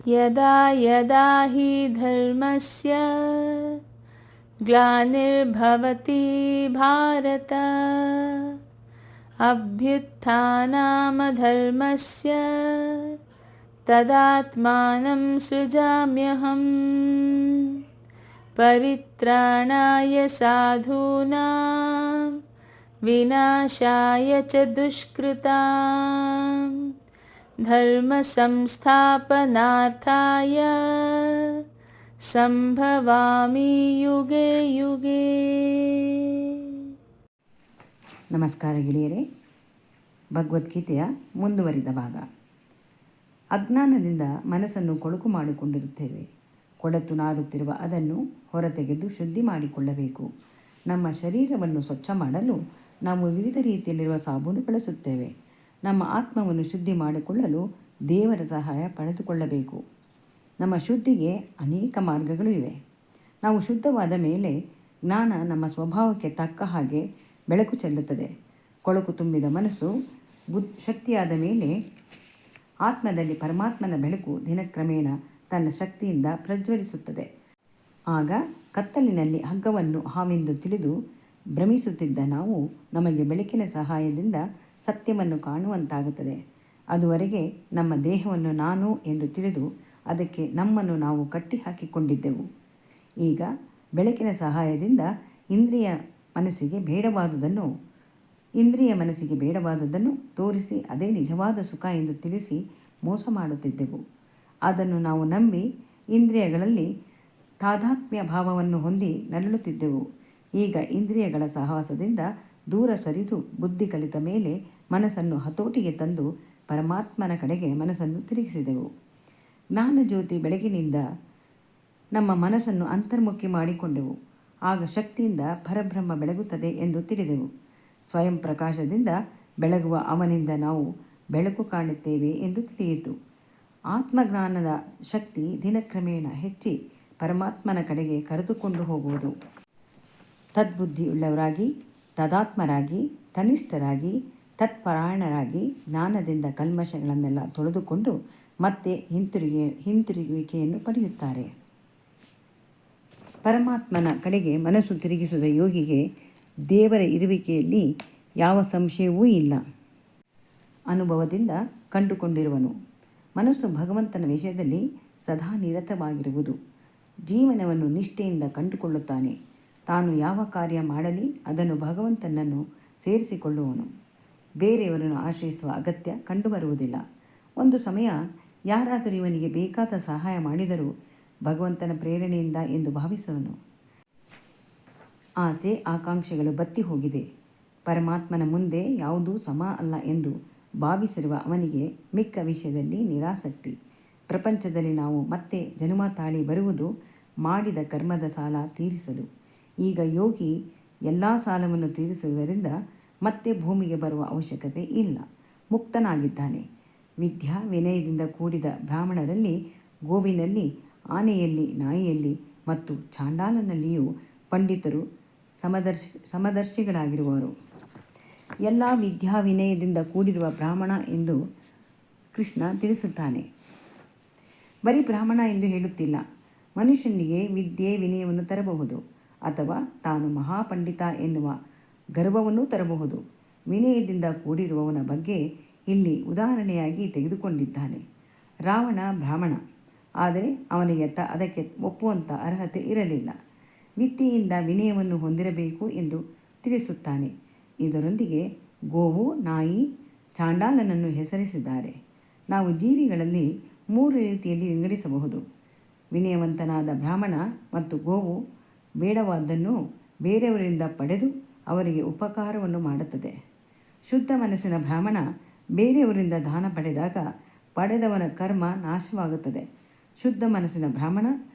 ಯದಾ ಯದಾ ಹಿ ಧರ್ಮಸ್ಯ ಗ್ಲಾನಿರ್ಭವತಿ ಭಾರತ ಅಭ್ಯುತ್ಥಾನಮಧರ್ಮಸ್ಯ ತದಾತ್ಮಾನಂ ಸೃಜಾಮ್ಯಹಂ ಪರಿತ್ರಾಣಾಯ ಸಾಧೂನಾಂ ವಿನಾಶಾಯ ಚ ದುಷ್ಕೃತಾಂ ಧರ್ಮ ಸಂಸ್ಥಾಪನಾರ್ಥಾಯ ಸಂಭವಾಮಿ ಯುಗೆ ಯುಗೆ. ನಮಸ್ಕಾರ ಗೆಳೆಯರೇ. ಭಗವದ್ಗೀತೆಯ ಮುಂದುವರಿದ ಭಾಗ. ಅಜ್ಞಾನದಿಂದ ಮನಸ್ಸನ್ನು ಕೊಳಕು ಮಾಡಿಕೊಂಡಿರುತ್ತೇವೆ. ಕೊಳೆತು ನಾರುತ್ತಿರುವ ಅದನ್ನು ಹೊರತೆಗೆದು ಶುದ್ಧಿ ಮಾಡಿಕೊಳ್ಳಬೇಕು. ನಮ್ಮ ಶರೀರವನ್ನು ಸ್ವಚ್ಛ ಮಾಡಲು ನಾವು ವಿವಿಧ ರೀತಿಯಲ್ಲಿರುವ ಸಾಬೂನು ಬಳಸುತ್ತೇವೆ. ನಮ್ಮ ಆತ್ಮವನ್ನು ಶುದ್ಧಿ ಮಾಡಿಕೊಳ್ಳಲು ದೇವರ ಸಹಾಯ ಪಡೆದುಕೊಳ್ಳಬೇಕು. ನಮ್ಮ ಶುದ್ಧಿಗೆ ಅನೇಕ ಮಾರ್ಗಗಳು ಇವೆ. ನಾವು ಶುದ್ಧವಾದ ಮೇಲೆ ಜ್ಞಾನ ನಮ್ಮ ಸ್ವಭಾವಕ್ಕೆ ತಕ್ಕ ಹಾಗೆ ಬೆಳಕು ಚೆಲ್ಲುತ್ತದೆ. ಕೊಳಕು ತುಂಬಿದ ಮನಸ್ಸು ಶಕ್ತಿಯಾದ ಮೇಲೆ ಆತ್ಮದಲ್ಲಿ ಪರಮಾತ್ಮನ ಬೆಳಕು ದಿನಕ್ರಮೇಣ ತನ್ನ ಶಕ್ತಿಯಿಂದ ಪ್ರಜ್ವಲಿಸುತ್ತದೆ. ಆಗ ಕತ್ತಲಿನಲ್ಲಿ ಹಗ್ಗವನ್ನು ಹಾವೆಂದು ತಿಳಿದು ಭ್ರಮಿಸುತ್ತಿದ್ದ ನಾವು ನಮಗೆ ಬೆಳಕಿನ ಸಹಾಯದಿಂದ ಸತ್ಯವನ್ನು ಕಾಣುವಂತಾಗುತ್ತದೆ. ಅದುವರೆಗೆ ನಮ್ಮ ದೇಹವನ್ನು ನಾನು ಎಂದು ತಿಳಿದು ಅದಕ್ಕೆ ನಮ್ಮನ್ನು ನಾವು ಕಟ್ಟಿ ಹಾಕಿಕೊಂಡಿದ್ದೆವು. ಈಗ ಬೆಳಕಿನ ಸಹಾಯದಿಂದ ಇಂದ್ರಿಯ ಮನಸ್ಸಿಗೆ ಬೇಡವಾದುದನ್ನು ತೋರಿಸಿ ಅದೇ ನಿಜವಾದ ಸುಖ ಎಂದು ತಿಳಿಸಿ ಮೋಸ ಮಾಡುತ್ತಿದ್ದೆವು. ಅದನ್ನು ನಾವು ನಂಬಿ ಇಂದ್ರಿಯಗಳಲ್ಲಿ ತಾದಾತ್ಮ್ಯ ಭಾವವನ್ನು ಹೊಂದಿ ನರಳುತ್ತಿದ್ದೆವು. ಈಗ ಇಂದ್ರಿಯಗಳ ಸಹವಾಸದಿಂದ ದೂರ ಸರಿದು ಬುದ್ಧಿ ಕಲಿತ ಮೇಲೆ ಮನಸ್ಸನ್ನು ಹತೋಟಿಗೆ ತಂದು ಪರಮಾತ್ಮನ ಕಡೆಗೆ ಮನಸ್ಸನ್ನು ತಿರುಗಿಸಿದೆವು. ಜ್ಞಾನಜ್ಯೋತಿ ಬೆಳಗಿನಿಂದ ನಮ್ಮ ಮನಸ್ಸನ್ನು ಅಂತರ್ಮುಖಿ ಮಾಡಿಕೊಂಡೆವು. ಆಗ ಶಕ್ತಿಯಿಂದ ಪರಬ್ರಹ್ಮ ಬೆಳಗುತ್ತದೆ ಎಂದು ತಿಳಿದೆವು. ಸ್ವಯಂ ಪ್ರಕಾಶದಿಂದ ಬೆಳಗುವ ಅವನಿಂದ ನಾವು ಬೆಳಕು ಕಾಣುತ್ತೇವೆ ಎಂದು ತಿಳಿಯಿತು. ಆತ್ಮಜ್ಞಾನದ ಶಕ್ತಿ ದಿನಕ್ರಮೇಣ ಹೆಚ್ಚಿ ಪರಮಾತ್ಮನ ಕಡೆಗೆ ಕರೆದುಕೊಂಡು ಹೋಗುವುದು. ತದ್ಬುದ್ಧಿಯುಳ್ಳವರಾಗಿ, ತದಾತ್ಮರಾಗಿ, ತನಿಷ್ಠರಾಗಿ, ತತ್ಪರಾಯಣರಾಗಿ ಜ್ಞಾನದಿಂದ ಕಲ್ಮಶಗಳನ್ನೆಲ್ಲ ತೊಳೆದುಕೊಂಡು ಮತ್ತೆ ಹಿಂತಿರುಗುವಿಕೆಯನ್ನು ಪಡೆಯುತ್ತಾರೆ. ಪರಮಾತ್ಮನ ಕಡೆಗೆ ಮನಸ್ಸು ತಿರುಗಿಸಿದ ಯೋಗಿಗೆ ದೇವರ ಇರುವಿಕೆಯಲ್ಲಿ ಯಾವ ಸಂಶಯವೂ ಇಲ್ಲ. ಅನುಭವದಿಂದ ಕಂಡುಕೊಂಡಿರುವನು. ಮನಸ್ಸು ಭಗವಂತನ ವಿಷಯದಲ್ಲಿ ಸದಾ ನಿರತವಾಗಿರುವುದು. ಜೀವನವನ್ನು ನಿಷ್ಠೆಯಿಂದ ಕಂಡುಕೊಳ್ಳುತ್ತಾನೆ. ತಾನು ಯಾವ ಕಾರ್ಯ ಮಾಡಲಿ ಅದನ್ನು ಭಗವಂತನನ್ನು ಸೇರಿಸಿಕೊಳ್ಳುವನು. ಬೇರೆಯವರನ್ನು ಆಶ್ರಯಿಸುವ ಅಗತ್ಯ ಕಂಡುಬರುವುದಿಲ್ಲ. ಒಂದು ಸಮಯ ಯಾರಾದರೂ ಇವನಿಗೆ ಬೇಕಾದ ಸಹಾಯ ಮಾಡಿದರೂ ಭಗವಂತನ ಪ್ರೇರಣೆಯಿಂದ ಎಂದು ಭಾವಿಸುವನು. ಆಸೆ ಆಕಾಂಕ್ಷೆಗಳು ಬತ್ತಿ ಹೋಗಿದೆ. ಪರಮಾತ್ಮನ ಮುಂದೆ ಯಾವುದೂ ಸಮ ಅಲ್ಲ ಎಂದು ಭಾವಿಸಿರುವ ಅವನಿಗೆ ಮಿಕ್ಕ ವಿಷಯದಲ್ಲಿ ನಿರಾಸಕ್ತಿ. ಪ್ರಪಂಚದಲ್ಲಿ ನಾವು ಮತ್ತೆ ಜನ್ಮ ತಾಳಿ ಬರುವುದು ಮಾಡಿದ ಕರ್ಮದ ಸಾಲ ತೀರಿಸಲು. ಈಗ ಯೋಗಿ ಎಲ್ಲ ಸಾಲವನ್ನು ತೀರಿಸುವುದರಿಂದ ಮತ್ತೆ ಭೂಮಿಗೆ ಬರುವ ಅವಶ್ಯಕತೆ ಇಲ್ಲ. ಮುಕ್ತನಾಗಿದ್ದಾನೆ. ವಿದ್ಯಾ ವಿನಯದಿಂದ ಕೂಡಿದ ಬ್ರಾಹ್ಮಣರಲ್ಲಿ, ಗೋವಿನಲ್ಲಿ, ಆನೆಯಲ್ಲಿ, ನಾಯಿಯಲ್ಲಿ ಮತ್ತು ಚಾಂಡಾಲನಲ್ಲಿಯೂ ಪಂಡಿತರು ಸಮದರ್ಶಿಗಳಾಗಿರುವರು. ಎಲ್ಲ ವಿದ್ಯಾ ವಿನಯದಿಂದ ಕೂಡಿರುವ ಬ್ರಾಹ್ಮಣ ಎಂದು ಕೃಷ್ಣ ತಿಳಿಸುತ್ತಾನೆ. ಬರೀ ಬ್ರಾಹ್ಮಣ ಎಂದು ಹೇಳುತ್ತಿಲ್ಲ. ಮನುಷ್ಯನಿಗೆ ವಿದ್ಯೆ ವಿನಯವನ್ನು ತರಬಹುದು, ಅಥವಾ ತಾನು ಮಹಾಪಂಡಿತ ಎನ್ನುವ ಗರ್ವವನ್ನೂ ತರಬಹುದು. ವಿನಯದಿಂದ ಕೂಡಿರುವವನ ಬಗ್ಗೆ ಇಲ್ಲಿ ಉದಾಹರಣೆಯಾಗಿ ತೆಗೆದುಕೊಂಡಿದ್ದಾನೆ. ರಾವಣ ಬ್ರಾಹ್ಮಣ, ಆದರೆ ಅವನಿಗೆ ಅದಕ್ಕೆ ಒಪ್ಪುವಂಥ ಅರ್ಹತೆ ಇರಲಿಲ್ಲ. ವಿದ್ಯೆಯಿಂದ ವಿನಯವನ್ನು ಹೊಂದಿರಬೇಕು ಎಂದು ತಿಳಿಸುತ್ತಾನೆ. ಇದರೊಂದಿಗೆ ಗೋವು, ನಾಯಿ, ಚಾಂಡಾಲನನ್ನು ಹೆಸರಿಸಿದ್ದಾರೆ. ನಾವು ಜೀವಿಗಳಲ್ಲಿ 3 ರೀತಿಯಲ್ಲಿ ವಿಂಗಡಿಸಬಹುದು. ವಿನಯವಂತನಾದ ಬ್ರಾಹ್ಮಣ ಮತ್ತು ಗೋವು ಬೇಡವಾದ್ದನ್ನು ಬೇರೆಯವರಿಂದ ಪಡೆದು ಅವರಿಗೆ ಉಪಕಾರವನ್ನು ಮಾಡುತ್ತದೆ. ಶುದ್ಧ ಮನಸ್ಸಿನ ಬ್ರಾಹ್ಮಣ ಬೇರೆಯವರಿಂದ ದಾನ ಪಡೆದಾಗ ಪಡೆದವನ ಕರ್ಮ ನಾಶವಾಗುತ್ತದೆ. ಶುದ್ಧ ಮನಸ್ಸಿನ ಬ್ರಾಹ್ಮಣ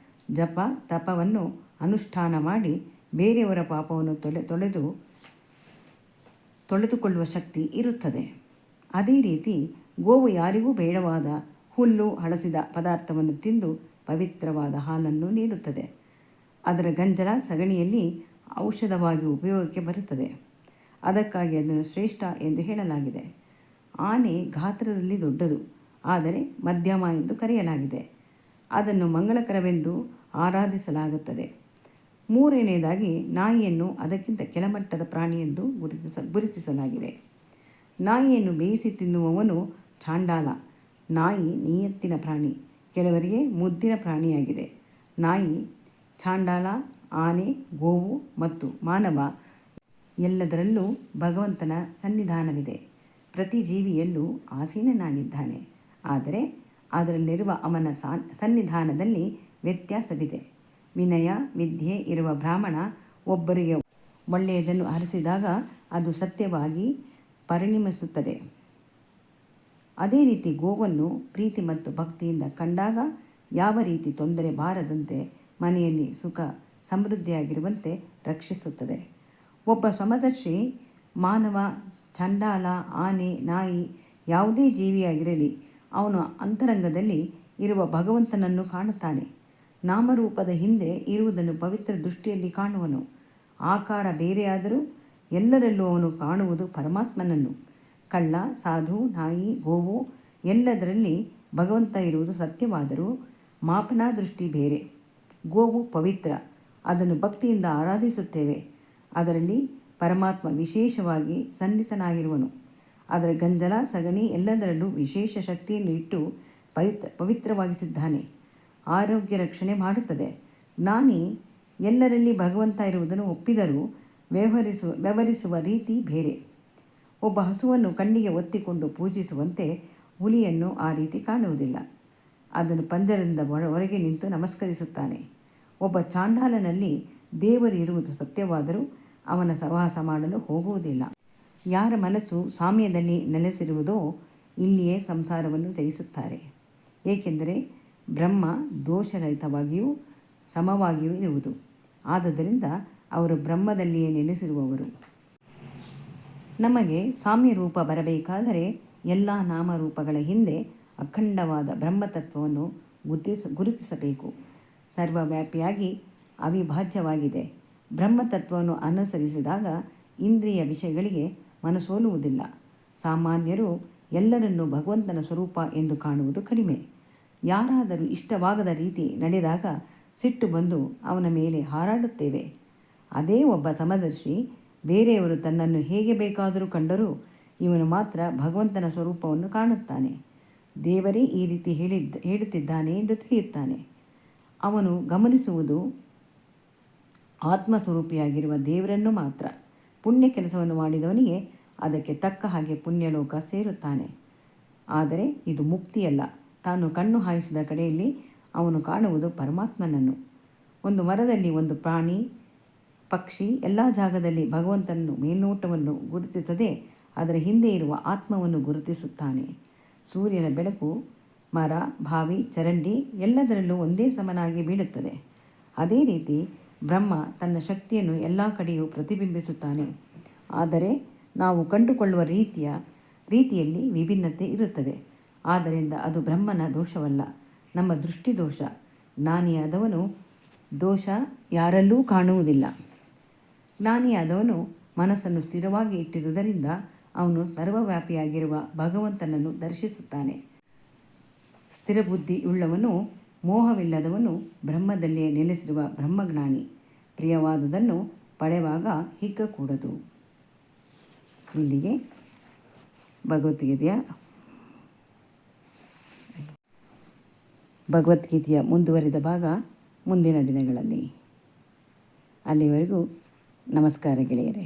ಜಪ ತಪವನ್ನು ಅನುಷ್ಠಾನ ಮಾಡಿ ಬೇರೆಯವರ ಪಾಪವನ್ನು ತೊಳೆದುಕೊಳ್ಳುವ ಶಕ್ತಿ ಇರುತ್ತದೆ. ಅದೇ ರೀತಿ ಗೋವು ಯಾರಿಗೂ ಬೇಡವಾದ ಹುಲ್ಲು ಹಳಸಿದ ಪದಾರ್ಥವನ್ನು ತಿಂದು ಪವಿತ್ರವಾದ ಹಾಲನ್ನು ನೀಡುತ್ತದೆ. ಅದರ ಗಂಜಲ ಸಗಣಿಯಲ್ಲಿ ಔಷಧವಾಗಿ ಉಪಯೋಗಕ್ಕೆ ಬರುತ್ತದೆ. ಅದಕ್ಕಾಗಿ ಅದನ್ನು ಶ್ರೇಷ್ಠ ಎಂದು ಹೇಳಲಾಗಿದೆ. ಆನೆ ಗಾತ್ರದಲ್ಲಿ ದೊಡ್ಡದು, ಆದರೆ ಮಧ್ಯಮ ಎಂದು ಕರೆಯಲಾಗಿದೆ. ಅದನ್ನು ಮಂಗಳಕರವೆಂದು ಆರಾಧಿಸಲಾಗುತ್ತದೆ. ಮೂರನೆಯದಾಗಿ ನಾಯಿಯನ್ನು ಅದಕ್ಕಿಂತ ಕೆಳಮಟ್ಟದ ಪ್ರಾಣಿಯೆಂದು ಗುರುತಿಸಲಾಗಿದೆ. ನಾಯಿಯನ್ನು ಬೇಯಿಸಿ ತಿನ್ನುವವನು ಚಾಂಡಾಲ. ನಾಯಿ ನಿಯತ್ತಿನ ಪ್ರಾಣಿ, ಕೆಲವರಿಗೆ ಮುದ್ದಿನ ಪ್ರಾಣಿಯಾಗಿದೆ. ನಾಯಿ, ಚಾಂಡಾಲ, ಆನೆ, ಗೋವು ಮತ್ತು ಮಾನವ ಎಲ್ಲದರಲ್ಲೂ ಭಗವಂತನ ಸನ್ನಿಧಾನವಿದೆ. ಪ್ರತಿ ಜೀವಿಯಲ್ಲೂ ಆಸೀನನಾಗಿದ್ದಾನೆ. ಆದರೆ ಅದರಲ್ಲಿರುವ ಅವನ ಸನ್ನಿಧಾನದಲ್ಲಿ ವ್ಯತ್ಯಾಸವಿದೆ. ವಿನಯ, ವಿದ್ಯೆ ಇರುವ ಬ್ರಾಹ್ಮಣ ಒಬ್ಬರಿಗೆ ಒಳ್ಳೆಯದನ್ನು ಹರಿಸಿದಾಗ ಅದು ಸತ್ಯವಾಗಿ ಪರಿಣಮಿಸುತ್ತದೆ. ಅದೇ ರೀತಿ ಗೋವನ್ನು ಪ್ರೀತಿ ಮತ್ತು ಭಕ್ತಿಯಿಂದ ಕಂಡಾಗ ಯಾವ ರೀತಿ ತೊಂದರೆ ಬಾರದಂತೆ ಮನೆಯಲ್ಲಿ ಸುಖ ಸಮೃದ್ಧಿಯಾಗಿರುವಂತೆ ರಕ್ಷಿಸುತ್ತದೆ. ಒಬ್ಬ ಸಮದರ್ಶಿ ಮಾನವ, ಚಂಡಾಲ, ಆನೆ, ನಾಯಿ ಯಾವುದೇ ಜೀವಿಯಾಗಿರಲಿ ಅವನು ಅಂತರಂಗದಲ್ಲಿ ಇರುವ ಭಗವಂತನನ್ನು ಕಾಣುತ್ತಾನೆ. ನಾಮರೂಪದ ಹಿಂದೆ ಇರುವುದನ್ನು ಪವಿತ್ರ ದೃಷ್ಟಿಯಲ್ಲಿ ಕಾಣುವನು. ಆಕಾರ ಬೇರೆಯಾದರೂ ಎಲ್ಲರಲ್ಲೂ ಅವನು ಕಾಣುವುದು ಪರಮಾತ್ಮನನ್ನು. ಕಳ್ಳ, ಸಾಧು, ನಾಯಿ, ಗೋವು ಎಲ್ಲದರಲ್ಲಿ ಭಗವಂತ ಇರುವುದು ಸತ್ಯವಾದರೂ ಮಾಪನಾ ದೃಷ್ಟಿ ಬೇರೆ. ಗೋವು ಪವಿತ್ರ, ಅದನ್ನು ಭಕ್ತಿಯಿಂದ ಆರಾಧಿಸುತ್ತೇವೆ. ಅದರಲ್ಲಿ ಪರಮಾತ್ಮ ವಿಶೇಷವಾಗಿ ಸನ್ನಿಹಿತನಾಗಿರುವನು. ಅದರ ಗಂಜಲ, ಸಗಣಿ ಎಲ್ಲದರಲ್ಲೂ ವಿಶೇಷ ಶಕ್ತಿಯನ್ನು ಇಟ್ಟು ಪವಿತ್ರವಾಗಿಸಿದ್ದಾನೆ. ಆರೋಗ್ಯ ರಕ್ಷಣೆ ಮಾಡುತ್ತದೆ. ಜ್ಞಾನಿ ಎಲ್ಲರಲ್ಲಿ ಭಗವಂತ ಇರುವುದನ್ನು ಒಪ್ಪಿದರೂ ವ್ಯವಹರಿಸುವ ರೀತಿ ಬೇರೆ. ಒಬ್ಬ ಹಸುವನ್ನು ಕಣ್ಣಿಗೆ ಒತ್ತಿಕೊಂಡು ಪೂಜಿಸುವಂತೆ ಹುಲಿಯನ್ನು ಆ ರೀತಿ ಕಾಣುವುದಿಲ್ಲ. ಅದನ್ನು ಪಂಜರದಿಂದ ಹೊರಗೆ ನಿಂತು ನಮಸ್ಕರಿಸುತ್ತಾನೆ. ಒಬ್ಬ ಚಾಂಡಾಲನಲ್ಲಿ ದೇವರು ಇರುವುದು ಸತ್ಯವಾದರೂ ಅವನ ಸಹವಾಸ ಮಾಡಲು ಹೋಗುವುದಿಲ್ಲ. ಯಾರ ಮನಸ್ಸು ಸಾಮ್ಯದಲ್ಲಿ ನೆಲೆಸಿರುವುದೋ ಇಲ್ಲಿಯೇ ಸಂಸಾರವನ್ನು ಜಯಿಸುತ್ತಾರೆ. ಏಕೆಂದರೆ ಬ್ರಹ್ಮ ದೋಷರಹಿತವಾಗಿಯೂ ಸಮವಾಗಿಯೂ ಇರುವುದು. ಆದುದರಿಂದ ಅವರು ಬ್ರಹ್ಮದಲ್ಲಿಯೇ ನೆಲೆಸಿರುವವರು. ನಮಗೆ ಸಾಮ್ಯ ರೂಪ ಬರಬೇಕಾದರೆ ಎಲ್ಲ ನಾಮರೂಪಗಳ ಹಿಂದೆ ಅಖಂಡವಾದ ಬ್ರಹ್ಮತತ್ವವನ್ನು ಗುರುತಿಸಬೇಕು. ಸರ್ವವ್ಯಾಪಿಯಾಗಿ ಅವಿಭಾಜ್ಯವಾಗಿದೆ. ಬ್ರಹ್ಮತತ್ವವನ್ನು ಅನುಸರಿಸಿದಾಗ ಇಂದ್ರಿಯ ವಿಷಯಗಳಿಗೆ ಮನಸೋಲುವುದಿಲ್ಲ. ಸಾಮಾನ್ಯರು ಎಲ್ಲರನ್ನೂ ಭಗವಂತನ ಸ್ವರೂಪ ಎಂದು ಕಾಣುವುದು ಕಡಿಮೆ. ಯಾರಾದರೂ ಇಷ್ಟವಾಗದ ರೀತಿ ನಡೆದಾಗ ಸಿಟ್ಟು ಬಂದು ಅವನ ಮೇಲೆ ಹಾರಾಡುತ್ತೇವೆ. ಅದೇ ಒಬ್ಬ ಸಮದರ್ಶಿ ಬೇರೆಯವರು ತನ್ನನ್ನು ಹೇಗೆ ಬೇಕಾದರೂ ಕಂಡರೂ ಇವನು ಮಾತ್ರ ಭಗವಂತನ ಸ್ವರೂಪವನ್ನು ಕಾಣುತ್ತಾನೆ. ದೇವರೇ ಈ ರೀತಿ ಹೇಳುತ್ತಿದ್ದಾನೆ ಎಂದು ತಿಳಿಯುತ್ತಾನೆ. ಅವನು ಗಮನಿಸುವುದು ಆತ್ಮಸ್ವರೂಪಿಯಾಗಿರುವ ದೇವರನ್ನು ಮಾತ್ರ. ಪುಣ್ಯ ಕೆಲಸವನ್ನು ಮಾಡಿದವನಿಗೆ ಅದಕ್ಕೆ ತಕ್ಕ ಹಾಗೆ ಪುಣ್ಯಲೋಕ ಸೇರುತ್ತಾನೆ. ಆದರೆ ಇದು ಮುಕ್ತಿಯಲ್ಲ. ತಾನು ಕಣ್ಣು ಹಾಯಿಸಿದ ಕಡೆಯಲ್ಲಿ ಅವನು ಕಾಣುವುದು ಪರಮಾತ್ಮನನ್ನು. ಒಂದು ಮರದಲ್ಲಿ ಒಂದು ಪ್ರಾಣಿ, ಪಕ್ಷಿ ಎಲ್ಲ ಜಾಗದಲ್ಲಿ ಭಗವಂತನನ್ನು ಮೇಲ್ನೋಟವನ್ನು ಗುರುತಿಸದೆ ಅದರ ಹಿಂದೆ ಇರುವ ಆತ್ಮವನ್ನು ಗುರುತಿಸುತ್ತಾನೆ. ಸೂರ್ಯನ ಬೆಳಕು ಮರ, ಬಾವಿ, ಚರಂಡಿ ಎಲ್ಲದರಲ್ಲೂ ಒಂದೇ ಸಮನಾಗಿ ಬೀಳುತ್ತದೆ. ಅದೇ ರೀತಿ ಬ್ರಹ್ಮ ತನ್ನ ಶಕ್ತಿಯನ್ನು ಎಲ್ಲ ಕಡೆಯೂ ಪ್ರತಿಬಿಂಬಿಸುತ್ತಾನೆ. ಆದರೆ ನಾವು ಕಂಡುಕೊಳ್ಳುವ ರೀತಿಯಲ್ಲಿ ವಿಭಿನ್ನತೆ ಇರುತ್ತದೆ. ಆದ್ದರಿಂದ ಅದು ಬ್ರಹ್ಮನ ದೋಷವಲ್ಲ, ನಮ್ಮ ದೃಷ್ಟಿ ದೋಷ. ಜ್ಞಾನಿಯಾದವನು ದೋಷ ಯಾರಲ್ಲೂ ಕಾಣುವುದಿಲ್ಲ. ಜ್ಞಾನಿಯಾದವನು ಮನಸ್ಸನ್ನು ಸ್ಥಿರವಾಗಿ ಇಟ್ಟಿರುವುದರಿಂದ ಅವನು ಸರ್ವವ್ಯಾಪಿಯಾಗಿರುವ ಭಗವಂತನನ್ನು ದರ್ಶಿಸುತ್ತಾನೆ. ಸ್ಥಿರಬುದ್ಧಿಯುಳ್ಳವನು, ಮೋಹವಿಲ್ಲದವನು ಬ್ರಹ್ಮದಲ್ಲಿಯೇ ನೆಲೆಸಿರುವ ಬ್ರಹ್ಮಜ್ಞಾನಿ. ಪ್ರಿಯವಾದುದನ್ನು ಪಡೆಯುವಾಗ ಹಿಗ್ಗಕೂಡದು. ಇಲ್ಲಿಗೆ ಭಗವದ್ಗೀತೆಯ ಮುಂದುವರಿದ ಭಾಗ ಮುಂದಿನ ದಿನಗಳಲ್ಲಿ. ಅಲ್ಲಿವರೆಗೂ ನಮಸ್ಕಾರ ಗೆಳೆಯರೇ.